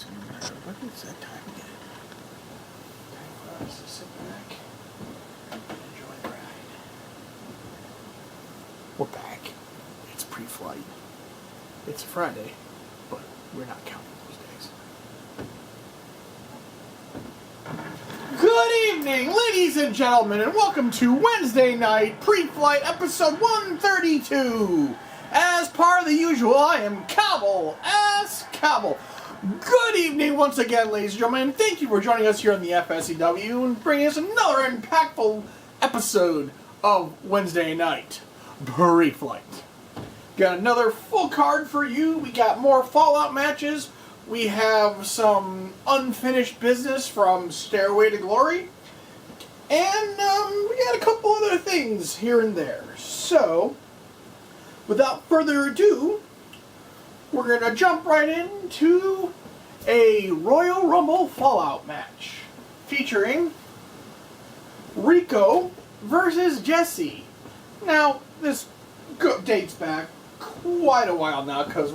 What is that time again? Time for us to sit back and enjoy the ride. We're back. It's pre-flight. It's Friday, but we're not counting those days. Good evening, ladies and gentlemen, and welcome to Wednesday night pre-flight episode 132. As part of the usual, I am Cobble as Cobble. Good evening once again, ladies and gentlemen. Thank you for joining us here on the FSCW and bringing us another impactful episode of Wednesday night pre-flight. Got another full card for you. We got more Fallout matches. We have some unfinished business from Stairway to Glory. And we got a couple other things here and there. So, without further ado, we're going to jump right into a Royal Rumble Fallout match featuring Rico versus Jesse. Now, this dates back quite a while now because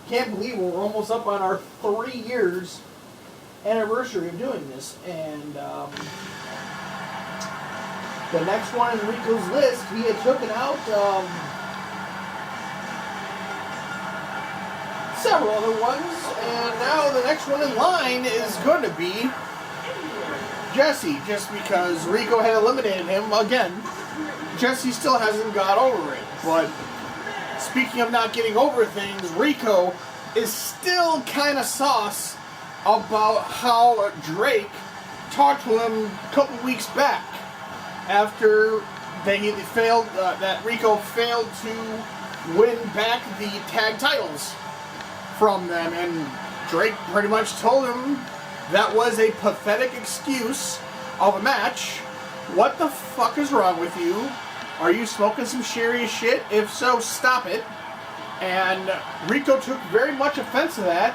can't believe we're almost up on our 3 years anniversary of doing this. And the next one in Rico's list, he had taken out several other ones, and now the next one in line is going to be Jesse, just because Rico had eliminated him again. Jesse still hasn't got over it, but speaking of not getting over things, Rico is still kind of sauce about how Drake talked to him a couple weeks back after that Rico failed to win back the tag titles from them, and Drake pretty much told him that was a pathetic excuse of a match. What the fuck is wrong with you? Are you smoking some serious shit? If so, stop it. And Rico took very much offense to that,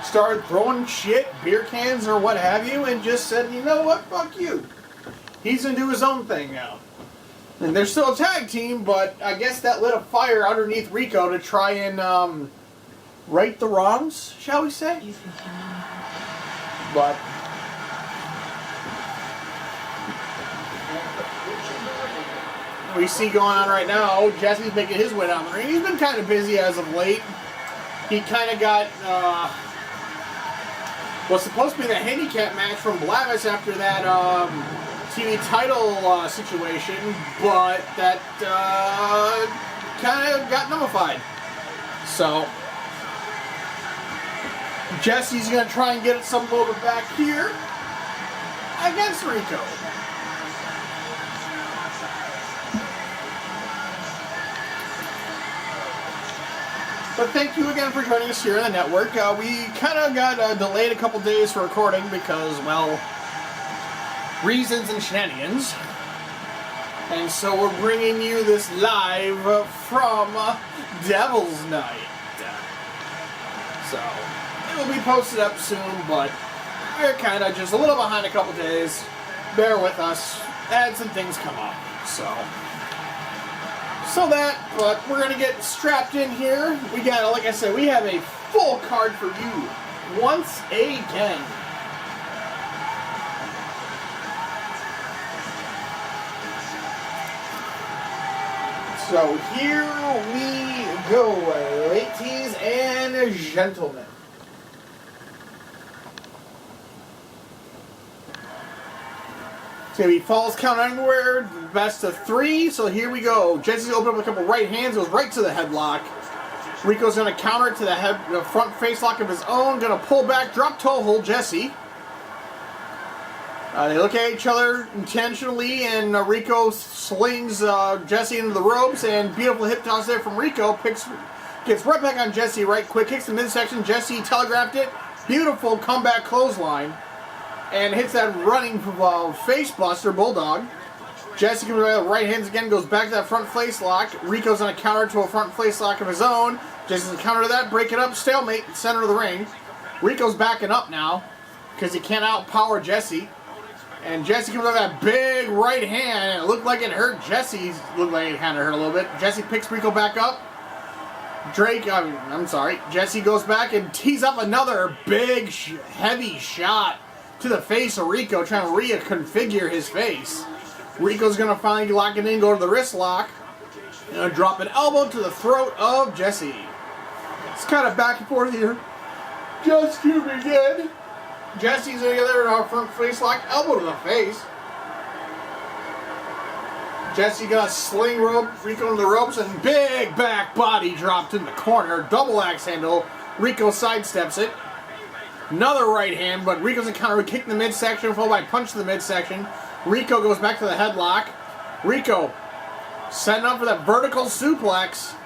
started throwing shit, beer cans or what have you, and just said, you know what, fuck you. He's gonna do his own thing now. And they're still a tag team, but I guess that lit a fire underneath Rico to try and right the wrongs, shall we say? But we see going on right now, Jesse's making his way down the ring. He's been kind of busy as of late. He kind of got was supposed to be the handicap match from Blavis after that TV title situation, but that kind of got nullified. So Jesse's going to try and get some over back here against Rico. But thank you again for joining us here on the network. We kind of got delayed a couple days for recording because, well, reasons and shenanigans. And so we're bringing you this live from Devil's Night. So it will be posted up soon, but we're kind of just a little behind a couple days. Bear with us. Had some things come up. But we're going to get strapped in here. We got, like I said, we have a full card for you once again. So here we go, ladies and gentlemen. It's going to be falls count anywhere, best of 3, so here we go. Jesse's opened up a couple right hands, goes right to the headlock. Rico's going to counter to the front face lock of his own, going to pull back, drop toe hold Jesse. They look at each other intentionally, and Rico slings Jesse into the ropes, and beautiful hip toss there from Rico, gets right back on Jesse right quick, kicks the midsection, Jesse telegraphed it, beautiful comeback clothesline. And hits that running face buster, Bulldog. Jesse comes with right hands again, goes back to that front face lock. Rico's on a counter to a front face lock of his own. Jesse's on a counter to that, break it up, stalemate, center of the ring. Rico's backing up now, because he can't outpower Jesse. And Jesse comes with that big right hand, and it looked like it hurt Jesse. Looked like it kind of hurt a little bit. Jesse picks Rico back up. Jesse goes back and tees up another big, heavy shot to the face of Rico, trying to reconfigure his face. Rico's going to finally lock it in, go to the wrist lock, and drop an elbow to the throat of Jesse. It's kind of back and forth here. Just to begin. Jesse's going to get there in our front face lock, elbow to the face. Jesse got a sling rope, Rico into the ropes, and big back body dropped in the corner. Double axe handle. Rico sidesteps it. Another right hand, but Rico's encounter kick in the midsection, followed by punch to the midsection. Rico goes back to the headlock. Rico setting up for that vertical suplex.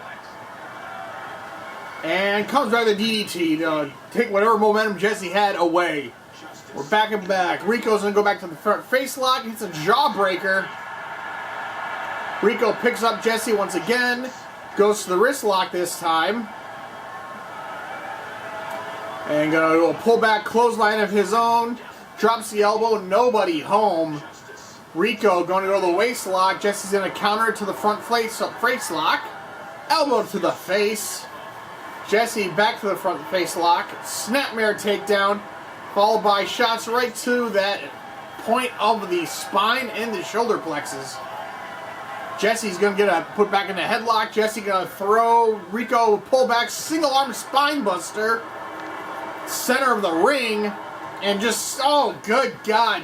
And comes back to DDT to take whatever momentum Jesse had away. We're back and back. Rico's going to go back to the front face lock. Hits a jawbreaker. Rico picks up Jesse once again. Goes to the wrist lock this time. And go to a pullback clothesline of his own. Drops the elbow. Nobody home. Rico going to go to the waist lock. Jesse's going to counter it to the front face lock. Elbow to the face. Jesse back to the front face lock. Snapmare takedown. Followed by shots right to that point of the spine and the shoulder plexus. Jesse's going to get put back in the headlock. Jesse going to throw Rico pullback single arm spine buster. Center of the ring. And just, oh good God.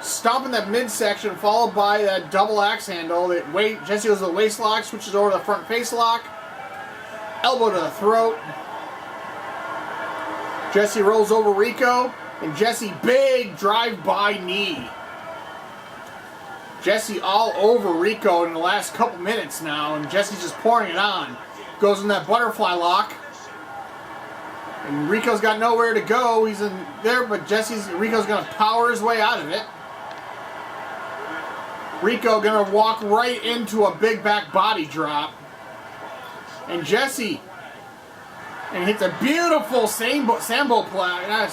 Stomping that midsection followed by that double axe handle. Jesse goes to the waist lock. Switches over to the front face lock. Elbow to the throat. Jesse rolls over Rico. And Jesse big drive-by knee. Jesse all over Rico in the last couple minutes now, and Jesse's just pouring it on. Goes in that butterfly lock. And Rico's got nowhere to go. He's in there, but Rico's going to power his way out of it. Rico going to walk right into a big back body drop. And Jesse, and hits a beautiful Sambo play. I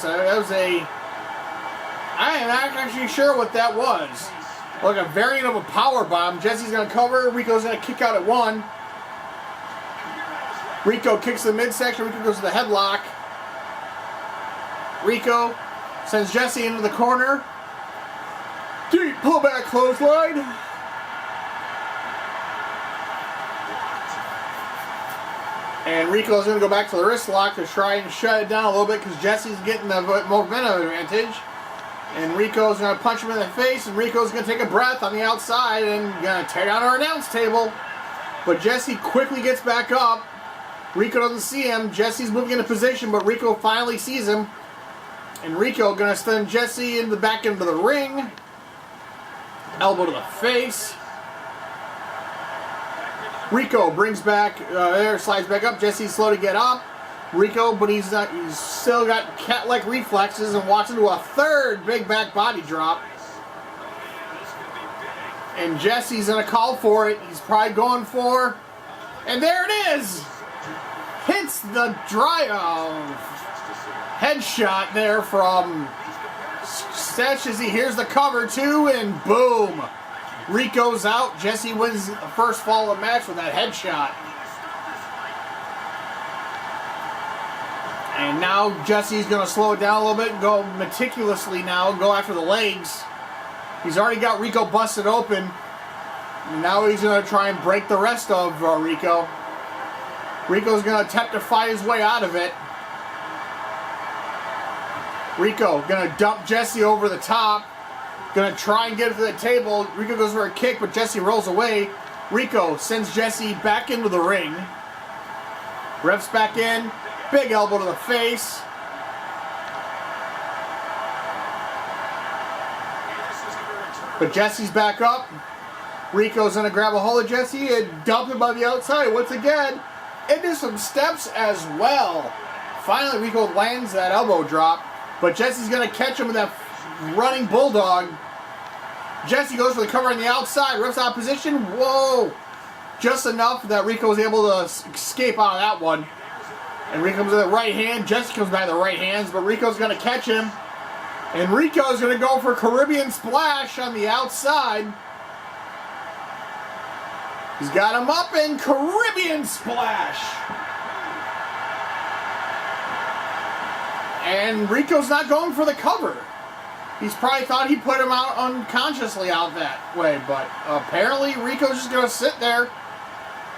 am not actually sure what that was. Like a variant of a power bomb. Jesse's going to cover. Rico's going to kick out at one. Rico kicks the midsection. Rico goes to the headlock. Rico sends Jesse into the corner. Deep pullback clothesline. And Rico's going to go back to the wrist lock to try and shut it down a little bit because Jesse's getting the momentum advantage. And Rico's going to punch him in the face, and Rico's going to take a breath on the outside and going to tear down our announce table. But Jesse quickly gets back up. Rico doesn't see him. Jesse's moving into position, but Rico finally sees him. And Rico going to send Jesse in the back into the ring. Elbow to the face. Rico brings back, slides back up. Jesse's slow to get up. Rico, but he's still got cat-like reflexes and walks into a third big back body drop. And Jesse's going to call for it. He's probably going for, and there it is! Hits the headshot there from Stretch as he hears the cover too, and boom! Rico's out. Jesse wins the first fall of the match with that headshot. And now Jesse's going to slow it down a little bit and go meticulously now, go after the legs. He's already got Rico busted open. And now he's going to try and break the rest of Rico. Rico's going to attempt to fight his way out of it. Rico going to dump Jesse over the top. Going to try and get it to the table. Rico goes for a kick, but Jesse rolls away. Rico sends Jesse back into the ring. Refs back in. Big elbow to the face. But Jesse's back up. Rico's going to grab a hold of Jesse and dump him on the outside once again into some steps as well. Finally, Rico lands that elbow drop. But Jesse's going to catch him with that running bulldog. Jesse goes for the cover on the outside. Rips out of position. Whoa! Just enough that Rico was able to escape out of that one. And Rico comes with the right hand. Jesse comes back with the right hands, but Rico's going to catch him. And Rico's going to go for Caribbean Splash on the outside. He's got him up in Caribbean Splash. And Rico's not going for the cover. He's probably thought he put him out unconsciously out that way, but apparently Rico's just going to sit there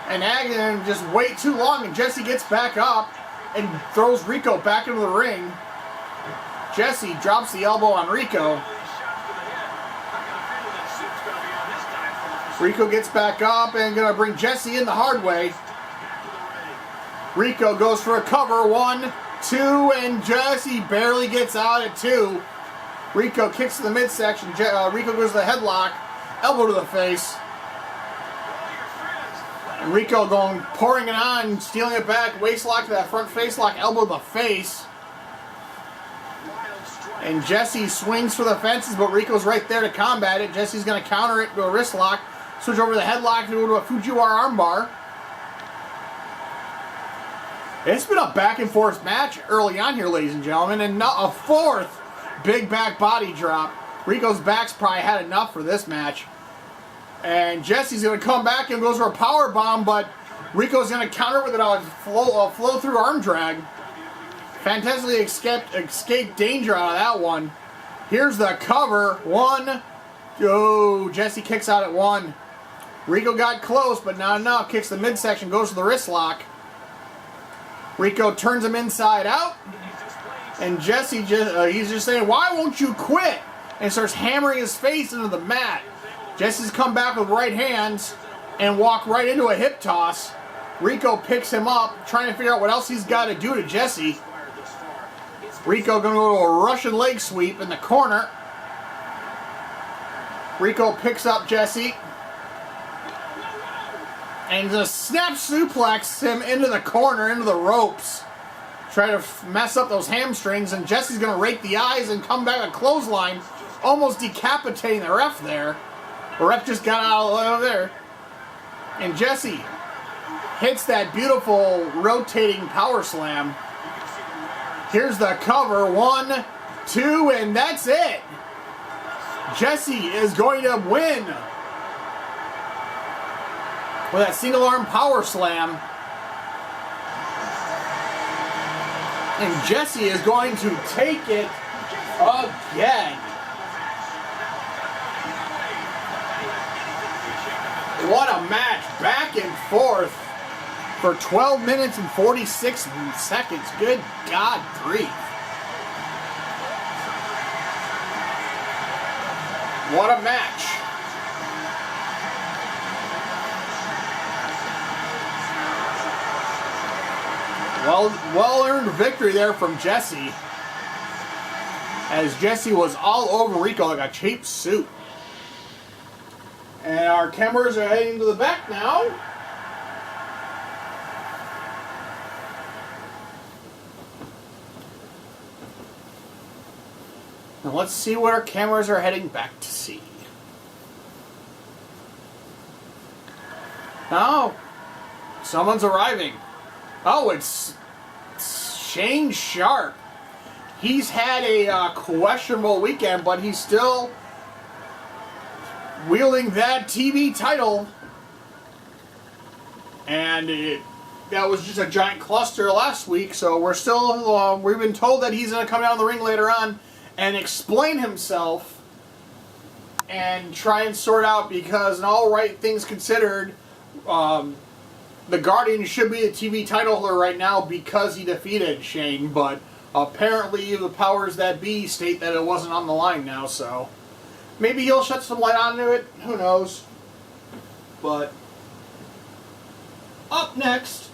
and and just wait too long, and Jesse gets back up and throws Rico back into the ring. Jesse drops the elbow on Rico. Rico gets back up and going to bring Jesse in the hard way. Rico goes for a cover, 1, 2, and Jesse barely gets out at 2. Rico kicks to the midsection. Rico goes to the headlock, elbow to the face. And Rico going, pouring it on, stealing it back, waist lock to that front face lock, elbow to the face. And Jesse swings for the fences, but Rico's right there to combat it. Jesse's going to counter it to a wrist lock, switch over to the headlock to go to a Fujiwara armbar. It's been a back and forth match early on here, ladies and gentlemen, and not a fourth big back body drop. Rico's back's probably had enough for this match. And Jesse's going to come back and goes for a power bomb, but Rico's going to counter with a flow through arm drag. Fantastically escaped danger out of that one. Here's the cover. 1. Oh, Jesse kicks out at 1. Rico got close, but not enough. Kicks the midsection, goes to the wrist lock. Rico turns him inside out. And Jesse he's just saying, "Why won't you quit?" And starts hammering his face into the mat. Jesse's come back with right hands and walk right into a hip toss. Rico picks him up, trying to figure out what else he's got to do to Jesse. Rico going to go to a Russian leg sweep in the corner. Rico picks up Jesse and just snap suplex him into the corner, into the ropes. Try to mess up those hamstrings, and Jesse's going to rake the eyes and come back a clothesline, almost decapitating the ref there. The ref just got out of there. And Jesse hits that beautiful rotating power slam. Here's the cover. 1, 2, and that's it. Jesse is going to win with that single arm power slam. And Jesse is going to take it again. What a match. Back and forth for 12 minutes and 46 seconds. Good God grief. What a match. Well-earned victory there from Jesse, as Jesse was all over Rico like a cheap suit. And our cameras are heading to the back now. Now let's see what our cameras are heading back to see. Oh, someone's arriving. Oh, it's Shane Sharp. He's had a questionable weekend, but he's still wielding that TV title. And that was just a giant cluster last week, so we're still, we've been told that he's going to come down the ring later on and explain himself and try and sort out, because in all right things considered, the Guardian should be the TV title holder right now because he defeated Shane, but apparently the powers that be state that it wasn't on the line now, so maybe he'll shed some light onto it, who knows. But up next,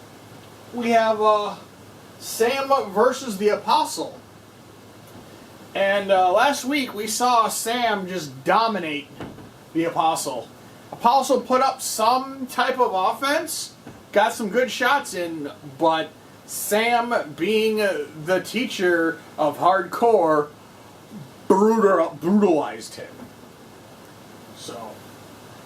we have Sam versus the Apostle. And last week we saw Sam just dominate the Apostle. Apostle put up some type of offense, got some good shots in, but Sam, being the teacher of hardcore, brutalized him. So,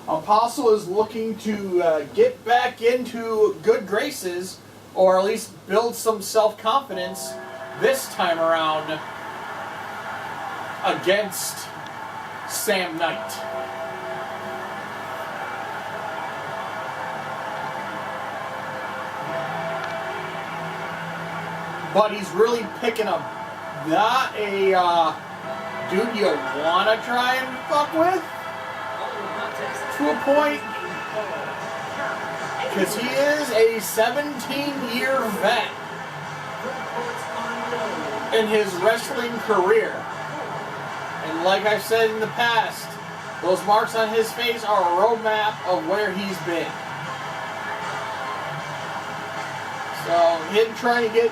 Apostle is looking to get back into good graces, or at least build some self-confidence this time around against Sam Knight. but he's really picking up not a dude you want to try and fuck with to a point, because he is a 17-year vet in his wrestling career. And like I've said in the past, those marks on his face are a roadmap of where he's been. So him trying to get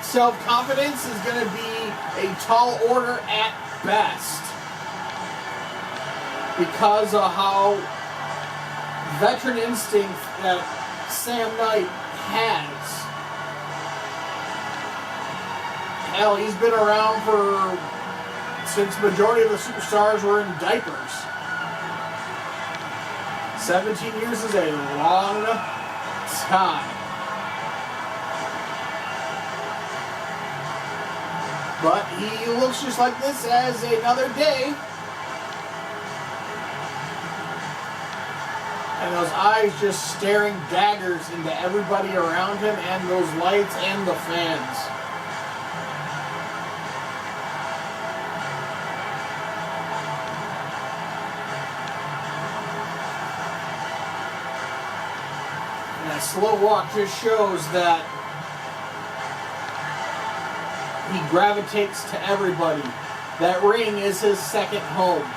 self-confidence is going to be a tall order at best, because of how veteran instinct that Sam Knight has. Hell, he's been around since the majority of the superstars were in diapers. 17 years is a long time. But he looks just like this as another day. And those eyes just staring daggers into everybody around him, and those lights and the fans. And that slow walk just shows that he gravitates to everybody. That ring is his second home.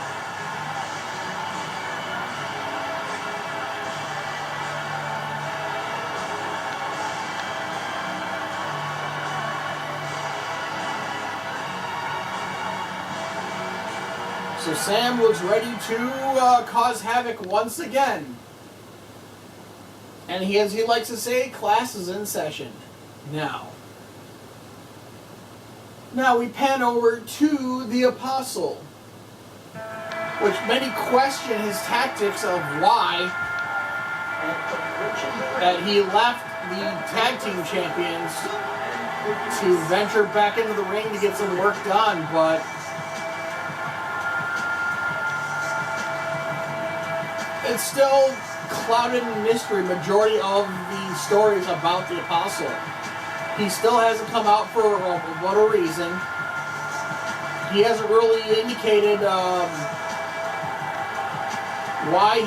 So Sam looks ready to cause havoc once again. And he, as he likes to say, class is in session. Now we pan over to the Apostle, which many question his tactics of why that he left the tag team champions to venture back into the ring to get some work done, but it's still clouded in mystery, majority of the stories about the Apostle. He still hasn't come out for what a reason. He hasn't really indicated why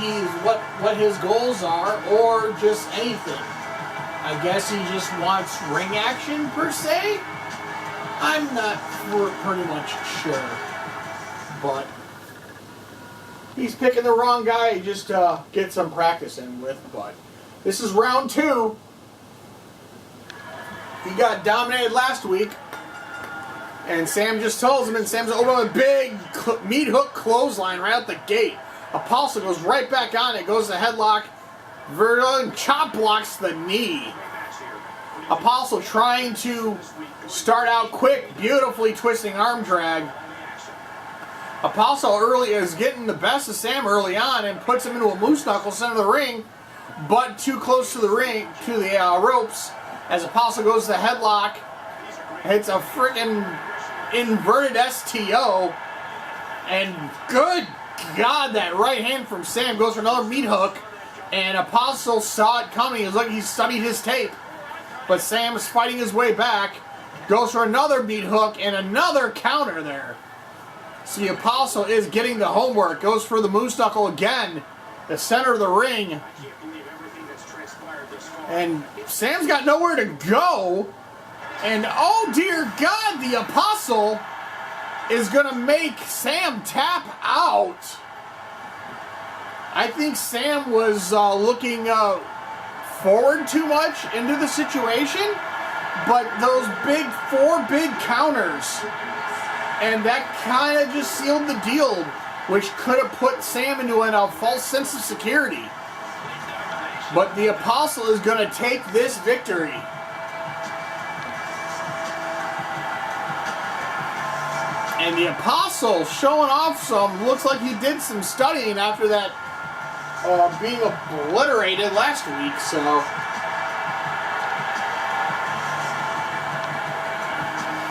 what his goals are, or just anything. I guess he just wants ring action per se. I'm not pretty much sure, but he's picking the wrong guy just to get some practice in with. But this is round 2. He got dominated last week, and Sam just tells him, and Sam's over a big meat hook clothesline right out the gate. Apostle goes right back on it, goes to headlock, and chop blocks the knee. Apostle trying to start out quick, beautifully twisting arm drag. Apostle early is getting the best of Sam early on and puts him into a moose knuckle center of the ring, but too close to the ring, to the ropes. As Apostle goes to the headlock, hits a freaking inverted STO, and good God, that right hand from Sam goes for another meat hook, and Apostle saw it coming. It was like he studied his tape, but Sam is fighting his way back, goes for another meat hook and another counter there. So the Apostle is getting the homework, goes for the moose knuckle again, the center of the ring. And Sam's got nowhere to go. And oh dear God, the Apostle is going to make Sam tap out. I think Sam was looking forward too much into the situation. But those four big counters, and that kind of just sealed the deal, which could have put Sam into a false sense of security. But the Apostle is going to take this victory. And the Apostle showing off some, looks like he did some studying after that being obliterated last week. So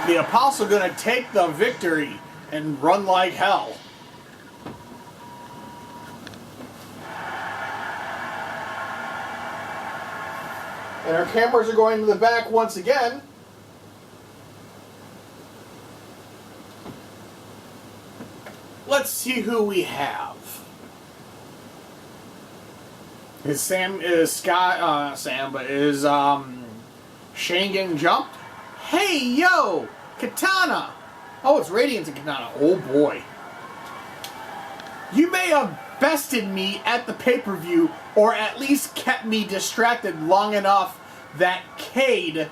the Apostle going to take the victory and run like hell. And our cameras are going to the back once again. let's see who we have. Is Shane getting jumped? Hey, yo! Katana! Oh, it's Radiance and Katana. Oh, boy. You may have bested me at the pay-per-view, or at least kept me distracted long enough that Cade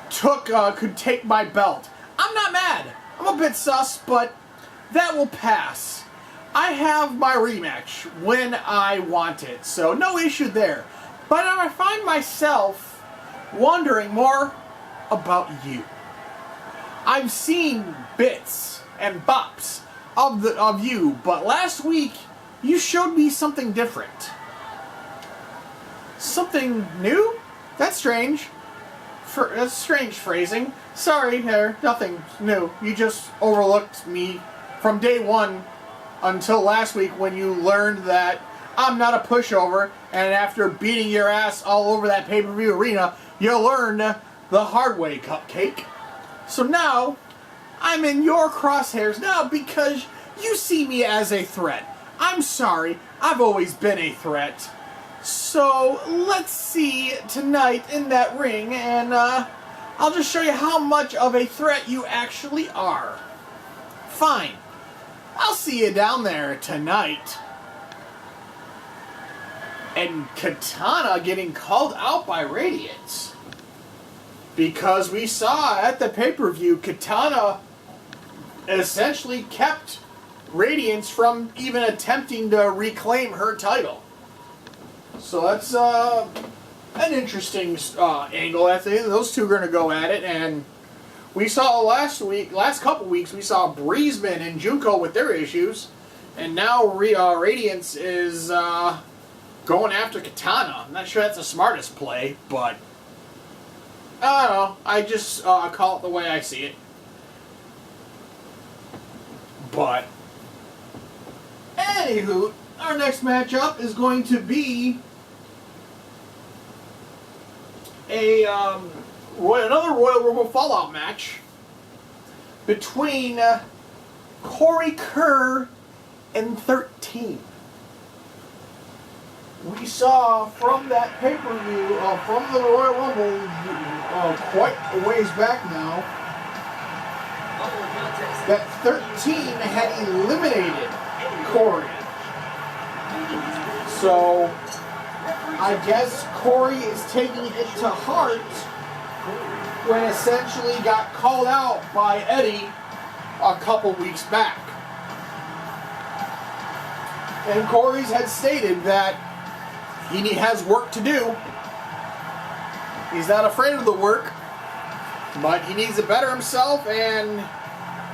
could take my belt. I'm not mad. I'm a bit sus, but that will pass. I have my rematch when I want it, so no issue there. But I find myself wondering more about you. I've seen bits and bops of you, but last week you showed me something different. Something new? That's strange. That's strange phrasing. Sorry, there, nothing new. You just overlooked me from day one until last week when you learned that I'm not a pushover, and after beating your ass all over that pay-per-view arena, you learned the hard way, Cupcake. So now, I'm in your crosshairs now because you see me as a threat. I'm sorry, I've always been a threat. So, let's see tonight in that ring, and I'll just show you how much of a threat you actually are. Fine. I'll see you down there tonight. And Katana getting called out by Radiance. Because we saw at the pay-per-view, Katana essentially kept Radiance from even attempting to reclaim her title. So that's an interesting angle. I think those two are going to go at it. And we saw last couple weeks, we saw Breezeman and Junko with their issues. And now Radiance is going after Katana. I'm not sure that's the smartest play, but I don't know. I just call it the way I see it. But anywho, our next matchup is going to be another Royal Rumble Fallout match between Corey Kerr and 13. We saw from that pay-per-view, from the Royal Rumble, quite a ways back now, that 13 had eliminated Corey. So I guess Corey is taking it to heart when essentially got called out by Eddie a couple weeks back. And Corey's had stated that he has work to do. He's not afraid of the work, but he needs to better himself, and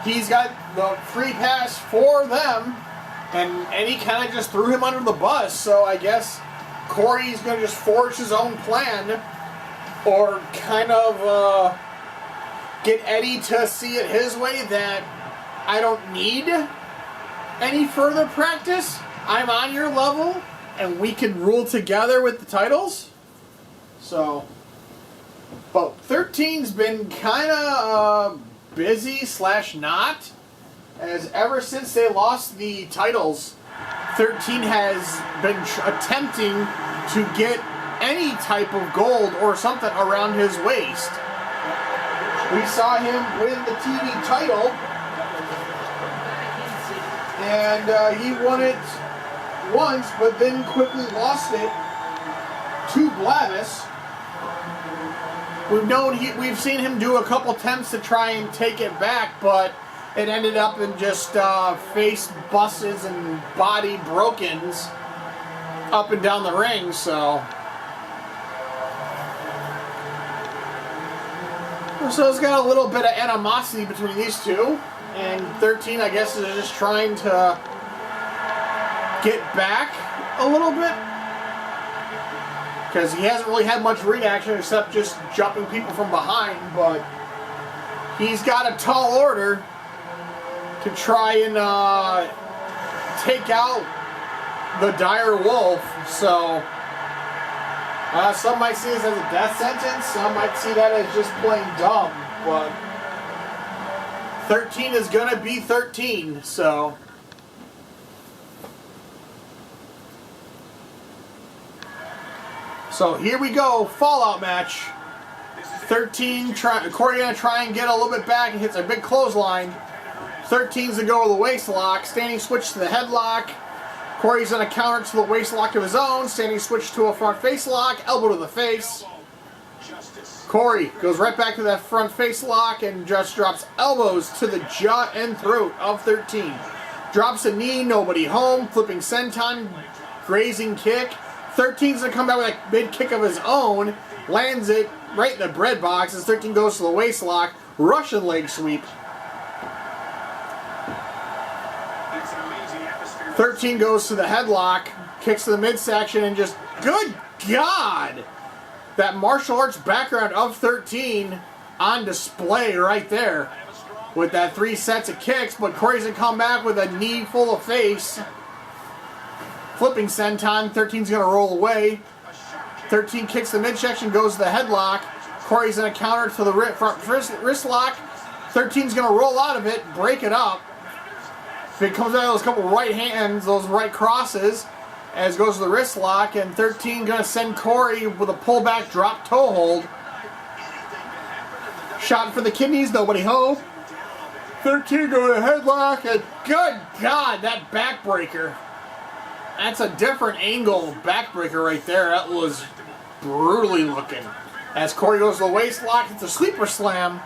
he's got the free pass for them, and Eddie kind of just threw him under the bus, so I guess Corey's going to just forge his own plan, or kind of get Eddie to see it his way that I don't need any further practice. I'm on your level, and we can rule together with the titles. So, but 13's been kind of busy / not, as ever since they lost the titles, 13 has been attempting to get any type of gold or something around his waist. We saw him win the TV title, and he won it once, but then quickly lost it to Blavis. We've seen him do a couple attempts to try and take it back, but it ended up in just face busses and body brokens up and down the ring. So it's got a little bit of animosity between these two, and 13, I guess, is just trying to get back a little bit, because he hasn't really had much reaction except just jumping people from behind, but he's got a tall order to try and take out the dire wolf. So some might see this as a death sentence, some might see that as just plain dumb, but 13 is going to be 13, so. So here we go, fallout match. 13, Corey going to try and get a little bit back and hits a big clothesline. 13's to go to the waist lock, standing switch to the headlock. Corey's going to counter to the waist lock of his own, standing switch to a front face lock, elbow to the face. Corey goes right back to that front face lock and just drops elbows to the jaw and throat of 13. Drops a knee, nobody home, flipping senton, grazing kick. 13's going to come back with a mid kick of his own, lands it right in the bread box as 13 goes to the waist lock, Russian leg sweep. 13 goes to the headlock, kicks to the midsection, and just, good God! That martial arts background of 13 on display right there with that 3 sets of kicks, but Corey's going to come back with a knee full of face. Flipping senton, 13's going to roll away. 13 kicks the midsection, goes to the headlock. Corey's going to counter to the front wrist lock. 13's going to roll out of it, break it up. If it comes out of those couple right hands, those right crosses, as goes to the wrist lock, and 13 going to send Corey with a pullback drop toe hold. Shot for the kidneys, nobody home. 13 going to headlock, and good God, that backbreaker. That's a different angle backbreaker right there. That was brutally looking. As Corey goes to the waist lock, it's a sleeper slam.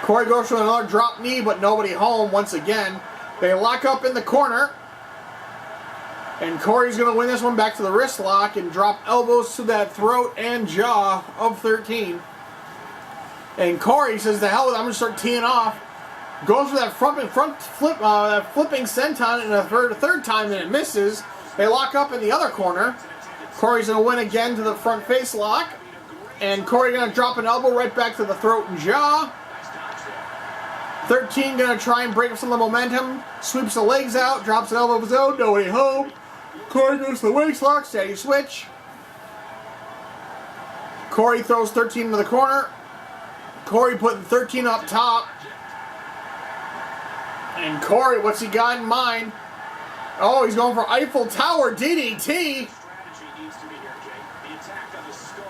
Corey goes for another drop knee, but nobody home once again. They lock up in the corner. And Corey's going to win this one back to the wrist lock and drop elbows to that throat and jaw of 13. And Corey says, the hell with it, I'm going to start teeing off. Goes for that front flip, that flipping senton and a third time and it misses. They lock up in the other corner. Corey's going to win again to the front face lock. And Corey going to drop an elbow right back to the throat and jaw. 13 going to try and break up some of the momentum. Sweeps the legs out, drops an elbow of his own, nobody home. Corey goes to the waist lock, steady switch. Corey throws 13 into the corner. Corey putting 13 up top. And Corey, what's he got in mind? Oh, he's going for Eiffel Tower DDT.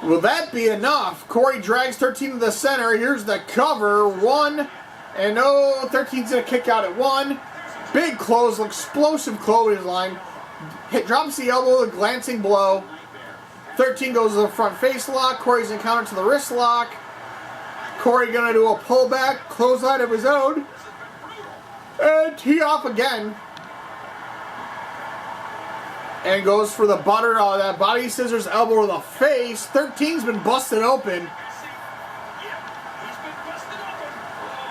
Will that be enough? Corey drags 13 to the center. Here's the cover. 1. And oh, 13's going to kick out at 1. Big close, explosive clothesline. Drops the elbow with a glancing blow. 13 goes to the front face lock. Corey's encounter to the wrist lock. Corey going to do a pullback, clothesline of his own. And tee off again. And goes for the that body scissors elbow to the face. 13's been busted open.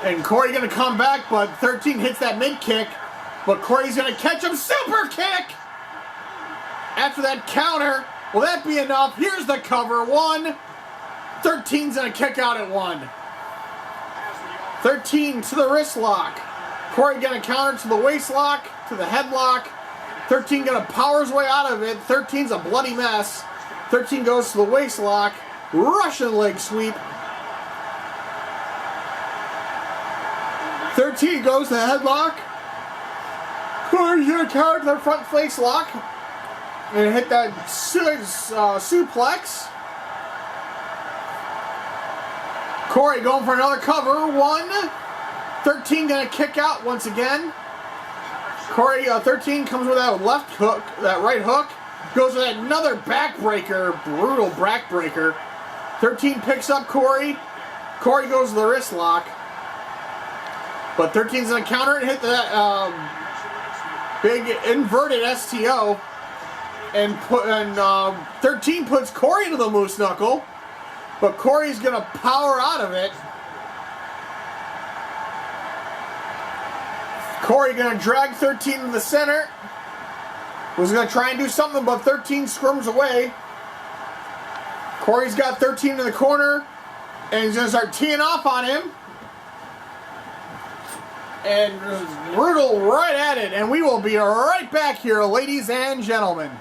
And Corey going to come back, but 13 hits that mid kick. But Corey's going to catch him. Super kick! After that counter, will that be enough? Here's the cover. 1. 13's going to kick out at 1. 13 to the wrist lock. Corey going to counter to the waist lock, to the headlock. 13 going to power his way out of it. 13's a bloody mess. 13 goes to the waist lock. Russian leg sweep. 13 goes to the headlock. Corey's going to counter to the front face lock. And hit that suplex. Corey going for another cover. 1. 13 going to kick out once again. Corey, 13 comes with that left hook, that right hook. Goes with another backbreaker, brutal backbreaker. 13 picks up Corey. Corey goes to the wrist lock. But 13's going to counter and hit that big inverted STO. And 13 puts Corey into the moose knuckle. But Corey's going to power out of it. Corey going to drag 13 to the center. Was going to try and do something, but 13 squirms away. Corey's got 13 in the corner. And he's going to start teeing off on him. And brutal right at it. And we will be right back here, ladies and gentlemen.